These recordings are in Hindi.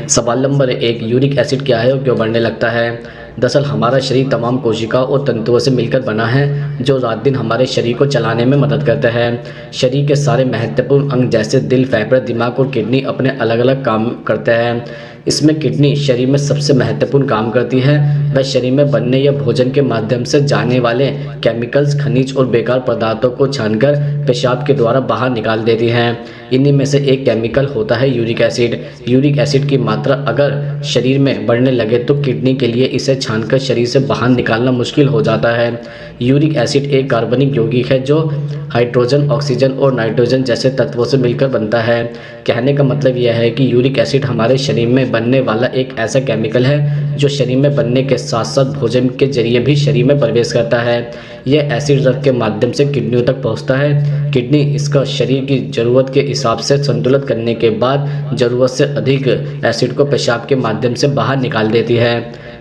सवाल नंबर 1, यूरिक एसिड क्या है और क्यों बढ़ने लगता है? दरअसल हमारा शरीर तमाम कोशिकाओं और तंतुओं से मिलकर बना है जो रात दिन हमारे शरीर को चलाने में मदद करते हैं। शरीर के सारे महत्वपूर्ण अंग जैसे दिल, फेफड़े, दिमाग और किडनी अपने अलग अलग काम करते हैं। इसमें किडनी शरीर में सबसे महत्वपूर्ण काम करती है। वह शरीर में बनने या भोजन के माध्यम से जाने वाले केमिकल्स, खनिज और बेकार पदार्थों को छानकर पेशाब के द्वारा बाहर निकाल देती है। इन्हीं में से एक केमिकल होता है यूरिक एसिड। यूरिक एसिड की मात्रा अगर शरीर में बढ़ने लगे तो किडनी के लिए इसे छानकर शरीर से बाहर निकालना मुश्किल हो जाता है। यूरिक एसिड एक कार्बनिक यौगिक है जो हाइड्रोजन, ऑक्सीजन और नाइट्रोजन जैसे तत्वों से मिलकर बनता है। कहने का मतलब यह है कि यूरिक एसिड हमारे शरीर में बनने वाला एक ऐसा केमिकल है जो शरीर में बनने के साथ साथ भोजन के जरिए भी शरीर में प्रवेश करता है। यह एसिड रक्त के माध्यम से किडनियों तक पहुंचता है। किडनी इसका शरीर की ज़रूरत के हिसाब से संतुलित करने के बाद ज़रूरत से अधिक एसिड को पेशाब के माध्यम से बाहर निकाल देती है।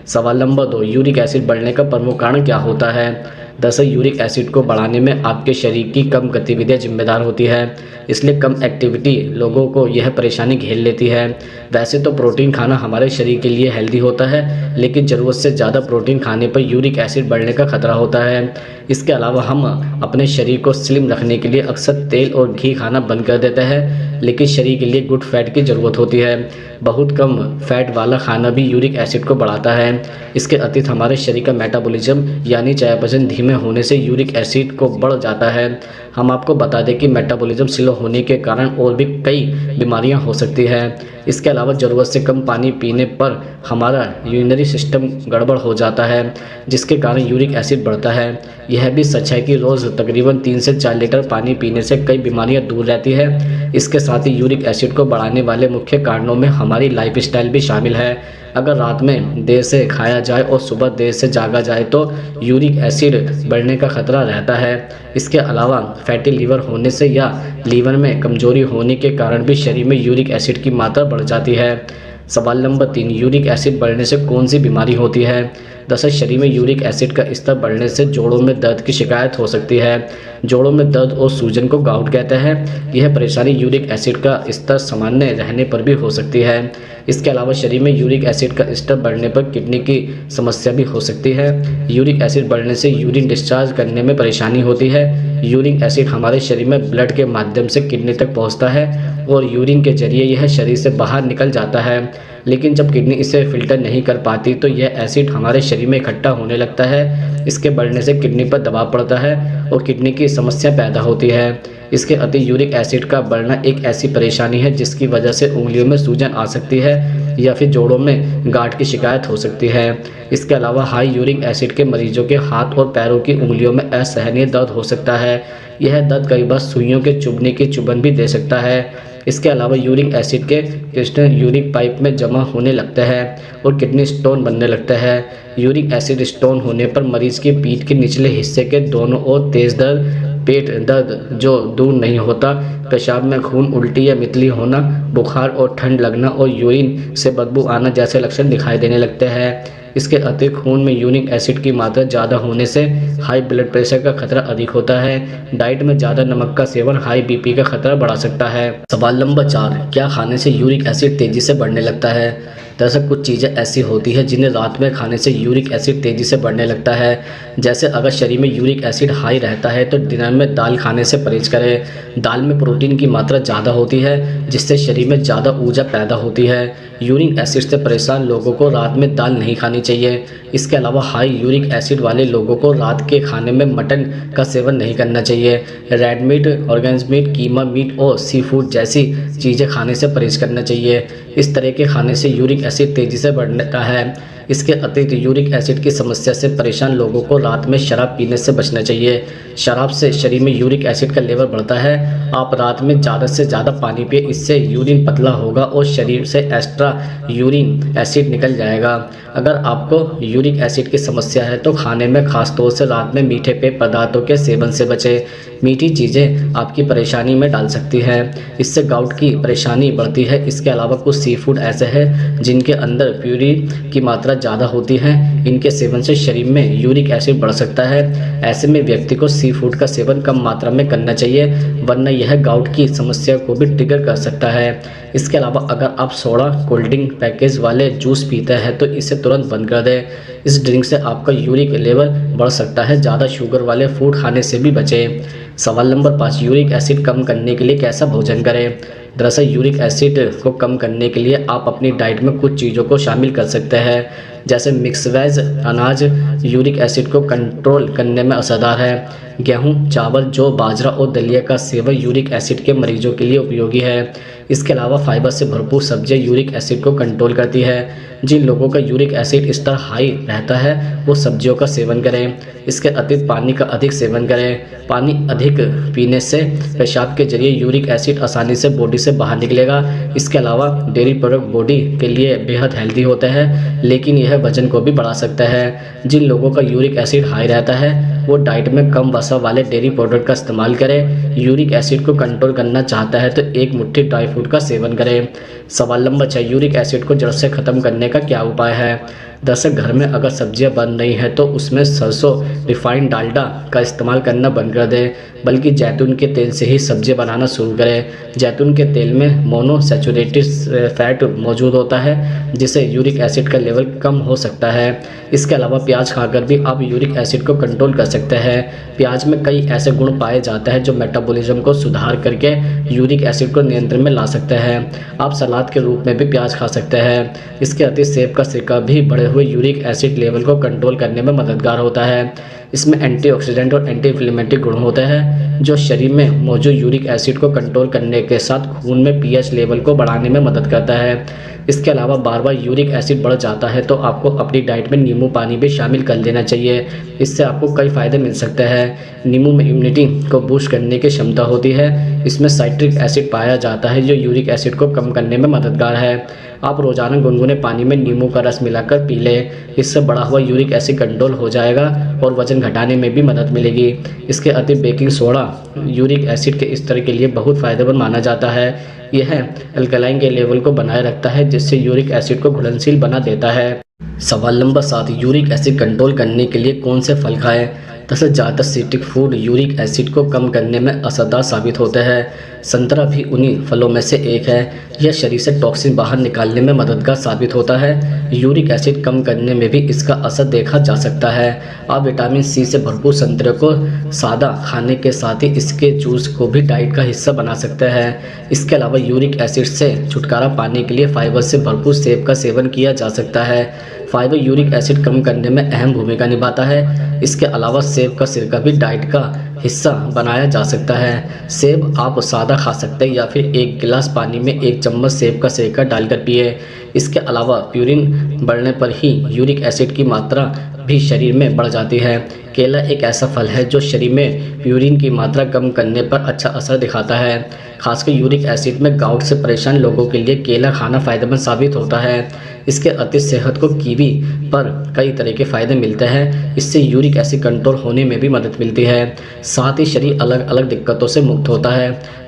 सवाल नंबर 2, यूरिक एसिड बढ़ने का प्रमुख कारण क्या होता है? दरअसल यूरिक एसिड को बढ़ाने में आपके शरीर की कम गतिविधियाँ जिम्मेदार होती है, इसलिए कम एक्टिविटी लोगों को यह परेशानी घेर लेती है। वैसे तो प्रोटीन खाना हमारे शरीर के लिए हेल्दी होता है, लेकिन ज़रूरत से ज़्यादा प्रोटीन खाने पर यूरिक एसिड बढ़ने का खतरा होता है। इसके अलावा हम अपने शरीर को स्लिम रखने के लिए अक्सर तेल और घी खाना बंद कर देते हैं, लेकिन शरीर के लिए गुड फैट की ज़रूरत होती है। बहुत कम फैट वाला खाना भी यूरिक एसिड को बढ़ाता है। इसके अतिरिक्त हमारे शरीर का मेटाबॉलिज्म यानी चयापचय धीमे होने से यूरिक एसिड को बढ़ जाता है। हम आपको बता दें कि मेटाबॉलिज्म स्लो होने के कारण और भी कई बीमारियां हो सकती हैं। इसके अलावा ज़रूरत से कम पानी पीने पर हमारा यूरिनरी सिस्टम गड़बड़ हो जाता है, जिसके कारण यूरिक एसिड बढ़ता है। यह भी सच है कि रोज़ तकरीबन 3 से 4 लीटर पानी पीने से कई बीमारियां दूर रहती है। इसके साथ ही यूरिक एसिड को बढ़ाने वाले मुख्य कारणों में हमारी लाइफस्टाइल भी शामिल है। अगर रात में देर से खाया जाए और सुबह देर से जागा जाए तो यूरिक एसिड बढ़ने का खतरा रहता है। इसके अलावा फैटी लीवर होने से या लीवर में कमजोरी होने के कारण भी शरीर में यूरिक एसिड की मात्रा बढ़ जाती है। सवाल नंबर 3, यूरिक एसिड बढ़ने से कौन सी बीमारी होती है? दरअसल शरीर में यूरिक एसिड का स्तर बढ़ने से जोड़ों में दर्द की शिकायत हो सकती है। जोड़ों में दर्द और सूजन को गाउट कहते हैं। यह परेशानी यूरिक एसिड का स्तर सामान्य रहने पर भी हो सकती है। इसके अलावा शरीर में यूरिक एसिड का स्तर बढ़ने पर किडनी की समस्या भी हो सकती है। यूरिक एसिड बढ़ने से यूरिन डिस्चार्ज करने में परेशानी होती है। यूरिक एसिड हमारे शरीर में ब्लड के माध्यम से किडनी तक पहुंचता है और यूरिन के जरिए यह शरीर से बाहर निकल जाता है, लेकिन जब किडनी इसे फिल्टर नहीं कर पाती तो यह एसिड हमारे शरीर में इकट्ठा होने लगता है। इसके बढ़ने से किडनी पर दबाव पड़ता है और किडनी की समस्या पैदा होती है। इसके अति यूरिक एसिड का बढ़ना एक ऐसी परेशानी है जिसकी वजह से उंगलियों में सूजन आ सकती है या फिर जोड़ों में गांठ की शिकायत हो सकती है। इसके अलावा हाई यूरिक एसिड के मरीजों के हाथ और पैरों की उंगलियों में असहनीय दर्द हो सकता है। यह दर्द कई बार सुइयों के चुभने की चुभन भी दे सकता है। इसके अलावा यूरिक एसिड के क्रिस्टल यूरिक पाइप में जमा होने लगता है और किडनी स्टोन बनने लगता है। यूरिक एसिड स्टोन होने पर मरीज की पीठ के निचले हिस्से के दोनों ओर तेज दर्द, पेट दर्द जो दूर नहीं होता, पेशाब में खून, उल्टी या मितली होना, बुखार और ठंड लगना और यूरिन से बदबू आना जैसे लक्षण दिखाई देने लगते हैं। इसके अतिरिक्त खून में यूरिक एसिड की मात्रा ज़्यादा होने से हाई ब्लड प्रेशर का खतरा अधिक होता है। डाइट में ज़्यादा नमक का सेवन हाई बीपी का खतरा बढ़ा सकता है। सवाल नंबर 4, क्या खाने से यूरिक एसिड तेज़ी से बढ़ने लगता है? दरअसल कुछ चीज़ें ऐसी होती है जिन्हें रात में खाने से यूरिक एसिड तेज़ी से बढ़ने लगता है। जैसे अगर शरीर में यूरिक एसिड हाई रहता है तो डिनर में दाल खाने से परहेज करें। दाल में प्रोटीन की मात्रा ज़्यादा होती है जिससे शरीर में ज़्यादा ऊर्जा पैदा होती है। यूरिक एसिड से परेशान लोगों को रात में दाल नहीं खानी चाहिए। इसके अलावा हाई यूरिक एसिड वाले लोगों को रात के खाने में मटन का सेवन नहीं करना चाहिए। रेड मीट, ऑर्गेन्स मीट, कीमा मीट और सी फूड जैसी चीज़ें खाने से परहेज करना चाहिए। इस तरह के खाने से यूरिक एसिड तेज़ी से बढ़ता है। इसके अतिरिक्त यूरिक एसिड की समस्या से परेशान लोगों को रात में शराब पीने से बचना चाहिए। शराब से शरीर में यूरिक एसिड का लेवल बढ़ता है। आप रात में ज़्यादा से ज़्यादा पानी पिए, इससे यूरिन पतला होगा और शरीर से एक्स्ट्रा यूरिन एसिड निकल जाएगा। अगर आपको यूरिक एसिड की समस्या है तो खाने में खासतौर से रात में मीठे पेय पदार्थों के सेवन से बचें। मीठी चीज़ें आपकी परेशानी में डाल सकती हैं, इससे गाउट की परेशानी बढ़ती है। इसके अलावा कुछ सी फूड ऐसे हैं जिनके अंदर प्यूरिन की मात्रा ज़्यादा होती है। इनके सेवन से शरीर में यूरिक एसिड बढ़ सकता है। ऐसे में व्यक्ति को सी फूड का सेवन कम मात्रा में करना चाहिए, वरना यह गाउट की समस्या को भी ट्रिगर कर सकता है। इसके अलावा अगर आप सोडा, कोल्ड ड्रिंक, पैकेज वाले जूस पीते हैं तो इसे तुरंत बंद कर दें। इस ड्रिंक से आपका यूरिक लेवल बढ़ सकता है। ज़्यादा शुगर वाले फूड खाने से भी बचें। सवाल नंबर 5, यूरिक एसिड कम करने के लिए कैसा भोजन करें? दरअसल यूरिक एसिड को कम करने के लिए आप अपनी डाइट में कुछ चीज़ों को शामिल कर सकते हैं, जैसे मिक्स वेज अनाज यूरिक एसिड को कंट्रोल करने में असरदार है। गेहूं, चावल, जौ, बाजरा और दलिया का सेवन यूरिक एसिड के मरीजों के लिए उपयोगी है। इसके अलावा फाइबर से भरपूर सब्जियां यूरिक एसिड को कंट्रोल करती है। जिन लोगों का यूरिक एसिड स्तर हाई रहता है वो सब्जियों का सेवन करें। इसके अतिरिक्त पानी का अधिक सेवन करें। पानी अधिक पीने से पेशाब के जरिए यूरिक एसिड आसानी से बॉडी से बाहर निकलेगा। इसके अलावा डेयरी प्रोडक्ट बॉडी के लिए बेहद हेल्दी होता है, लेकिन यह वजन को भी बढ़ा सकता है। जिन लोगों का यूरिक एसिड हाई रहता है वो डाइट में कम वसा वाले डेयरी प्रोडक्ट का इस्तेमाल करें। यूरिक एसिड को कंट्रोल करना चाहता है तो एक मुट्ठी ड्राई फ्रूट का सेवन करें। सवाल नंबर 6, यूरिक एसिड को जड़ से ख़त्म करने का क्या उपाय है? दरअसल घर में अगर सब्जियां बन रही हैं तो उसमें सरसों, रिफाइंड डालडा का इस्तेमाल करना बंद कर दें, बल्कि जैतून के तेल से ही सब्जियां बनाना शुरू करें। जैतून के तेल में मोनोसैचुरेटेड फैट मौजूद होता है, जिससे यूरिक एसिड का लेवल कम हो सकता है। इसके अलावा प्याज खाकर भी आप यूरिक एसिड को कंट्रोल कर सकते हैं। प्याज में कई ऐसे गुण पाए जाते हैं जो मेटाबॉलिज्म को सुधार करके यूरिक एसिड को नियंत्रण में ला सकते हैं। आप सलाद के रूप में भी प्याज खा सकते हैं। इसके अतिरिक्त सेब का सिरका भी बढ़े हुए यूरिक एसिड लेवल को कंट्रोल करने में मददगार होता है। इसमें एंटीऑक्सीडेंट और एंटी इन्फ्लेमेटरी गुण होते हैं जो शरीर में मौजूद यूरिक एसिड को कंट्रोल करने के साथ खून में पीएच लेवल को बढ़ाने में मदद करता है। इसके अलावा बार बार यूरिक एसिड बढ़ जाता है तो आपको अपनी डाइट में नींबू पानी भी शामिल कर लेना चाहिए। इससे आपको कई फ़ायदे मिल सकते हैं। नींबू में इम्यूनिटी को बूस्ट करने की क्षमता होती है। इसमें साइट्रिक एसिड पाया जाता है जो यूरिक एसिड को कम करने में मददगार है। आप रोज़ाना गुनगुने पानी में नींबू का रस मिलाकर पी लें। इससे बढ़ा हुआ यूरिक एसिड कंट्रोल हो जाएगा और वजन घटाने में भी मदद मिलेगी। इसके अतिरिक्त बेकिंग सोडा यूरिक एसिड के स्तर के लिए बहुत फ़ायदेमंद माना जाता है। यह अल्कलाइन के लेवल को बनाए रखता है, जिससे यूरिक एसिड को घुलनशील बना देता है। सवाल नंबर 7, यूरिक एसिड कंट्रोल करने के लिए कौन से फल खाएं? दरअसल ज़्यादातर सिट्रिक फूड यूरिक एसिड को कम करने में असरदार साबित होते हैं। संतरा भी उन्हीं फलों में से एक है। यह शरीर से टॉक्सिन बाहर निकालने में मददगार साबित होता है। यूरिक एसिड कम करने में भी इसका असर देखा जा सकता है। आप विटामिन सी से भरपूर संतरे को सादा खाने के साथ ही इसके जूस को भी डाइट का हिस्सा बना सकते हैं। इसके अलावा यूरिक एसिड से छुटकारा पाने के लिए फाइबर से भरपूर सेब का सेवन किया जा सकता है। फाइबर यूरिक एसिड कम करने में अहम भूमिका निभाता है। इसके अलावा सेब का सिरका भी डाइट का हिस्सा बनाया जा सकता है। सेब आप सादा खा सकते हैं या फिर एक गिलास पानी में 1 चम्मच सेब का सिरका डालकर पिए। इसके अलावा प्यूरिन बढ़ने पर ही यूरिक एसिड की मात्रा भी शरीर में बढ़ जाती है। केला एक ऐसा फल है जो शरीर में प्यूरिन की मात्रा कम करने पर अच्छा असर दिखाता है। खासकर यूरिक एसिड में गाउट से परेशान लोगों के लिए केला खाना फ़ायदेमंद साबित होता है। इसके अतिरिक्त सेहत को कीवी पर कई तरह के फ़ायदे मिलते हैं। इससे यूरिक एसिड कंट्रोल होने में भी मदद मिलती है। साथ ही शरीर अलग अलग दिक्कतों से मुक्त होता है।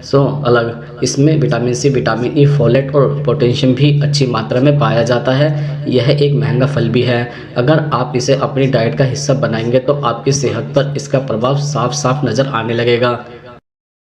इसमें vitamin C, vitamin E, folate और पोटेशियम भी अच्छी मात्रा में पाया जाता है। यह एक महंगा फल भी है। अगर आप इसे अपनी डाइट का हिस्सा बनाएंगे तो आपकी सेहत पर इसका प्रभाव साफ साफ नज़र आने लगेगा।